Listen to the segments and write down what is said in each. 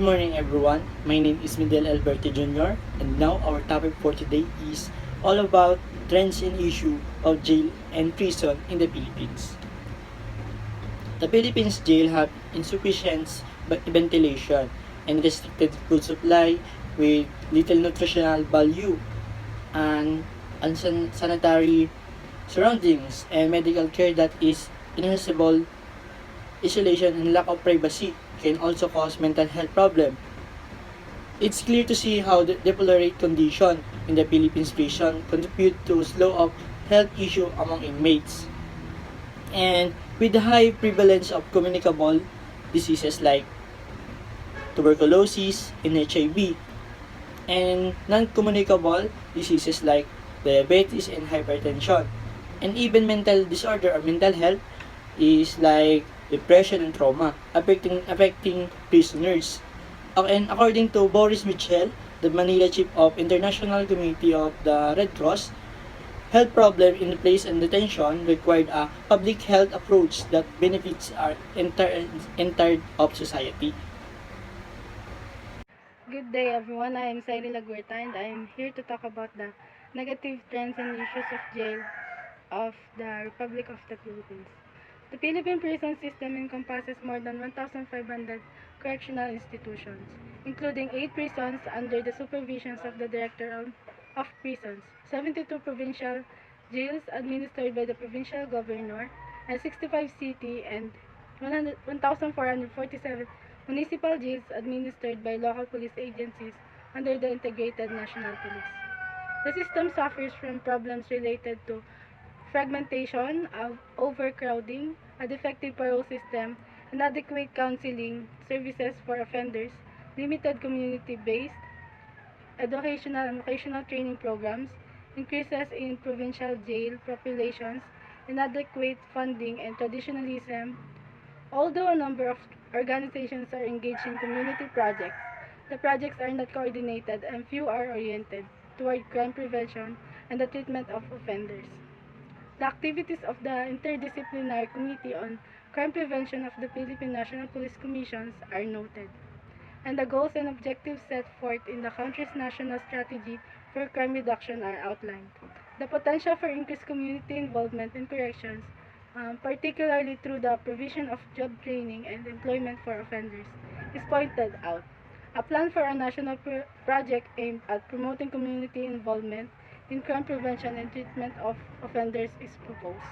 morning everyone, my name is Miguel Alberto Jr. and now our topic for today is all about trends and issue of jail and prison in the Philippines. The Philippines jail have insufficient ventilation and restricted food supply with little nutritional value and unsanitary surroundings and medical care that is inaccessible. Isolation and lack of privacy can also cause mental health problems. It's clear to see how the deplorable condition in the Philippines prison contribute to slow of health issue among inmates. And with the high prevalence of communicable diseases like tuberculosis and HIV, and non-communicable diseases like diabetes and hypertension, and even mental disorder or mental health is like depression and trauma affecting prisoners. And according to Boris Mitchell, the Manila chief of International Committee of the Red Cross, health problem in place and detention required a public health approach that benefits our entire of society. Good day everyone, I am Sairi Laguerta and I am here to talk about the negative trends and issues of jail of the Republic of the Philippines. The Philippine prison system encompasses more than 1,500 correctional institutions, including 8 prisons under the supervision of the Director of Prisons, 72 provincial jails administered by the provincial governor, and 65 city and 1,447 municipal jails administered by local police agencies under the Integrated National Police. The system suffers from problems related to fragmentation, overcrowding, a defective parole system, inadequate counseling services for offenders, limited community-based educational and vocational training programs, increases in provincial jail populations, inadequate funding, and traditionalism. Although a number of organizations are engaged in community projects, the projects are not coordinated and few are oriented toward crime prevention and the treatment of offenders. The activities of the Interdisciplinary Committee on Crime Prevention of the Philippine National Police Commissions are noted, and the goals and objectives set forth in the country's national strategy for crime reduction are outlined. The potential for increased community involvement in corrections, particularly through the provision of job training and employment for offenders, is pointed out. A plan for a national project aimed at promoting community involvement in crime prevention and treatment of offenders is proposed.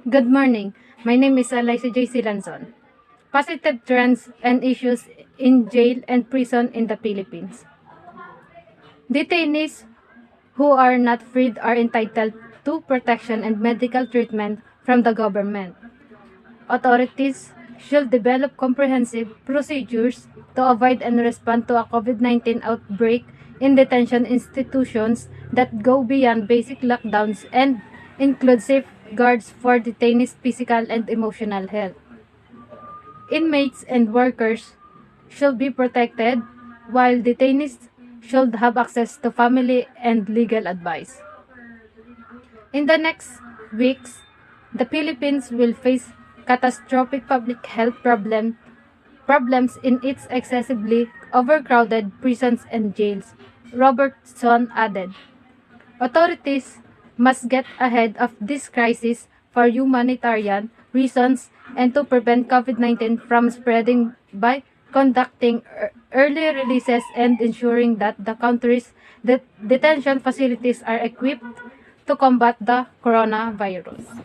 Good morning. My name is Eliza J. Silanson. Positive trends and issues in jail and prison in the Philippines. Detainees who are not freed are entitled to protection and medical treatment from the government. Authorities should develop comprehensive procedures to avoid and respond to a COVID-19 outbreak in detention institutions that go beyond basic lockdowns and include safeguards for detainees' physical and emotional health. Inmates and workers should be protected, while detainees should have access to family and legal advice. In the next weeks, the Philippines will face catastrophic public health problems in its excessively overcrowded prisons and jails, Robertson added. Authorities must get ahead of this crisis for humanitarian reasons and to prevent COVID-19 from spreading by conducting early releases and ensuring that the country's detention facilities are equipped to combat the coronavirus.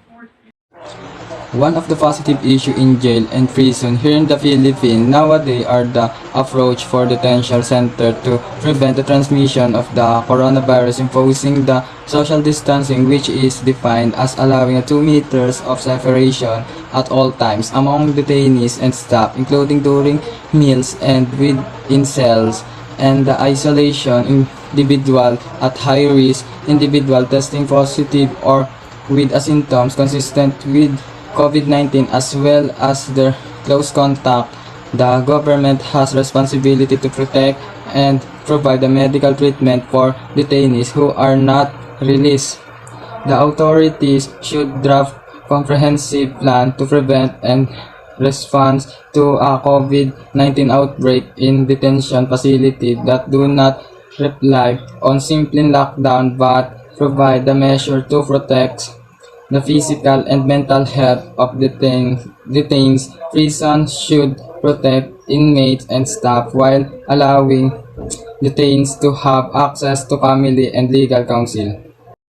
One of the positive issues in jail and prison here in the Philippines nowadays are the approach for detention center to prevent the transmission of the coronavirus, imposing the social distancing, which is defined as allowing 2 meters of separation at all times among detainees and staff, including during meals and within cells, and the isolation individual at high risk, individual testing positive or with symptoms consistent with COVID-19 as well as their close contact. The government has responsibility to protect and provide the medical treatment for detainees who are not released. The authorities should draft comprehensive plan to prevent and response to a COVID-19 outbreak in detention facility that do not rely on simple lockdown but provide the measure to protect the physical and mental health of detainees. Prisons should protect inmates and staff while allowing detainees to have access to family and legal counsel.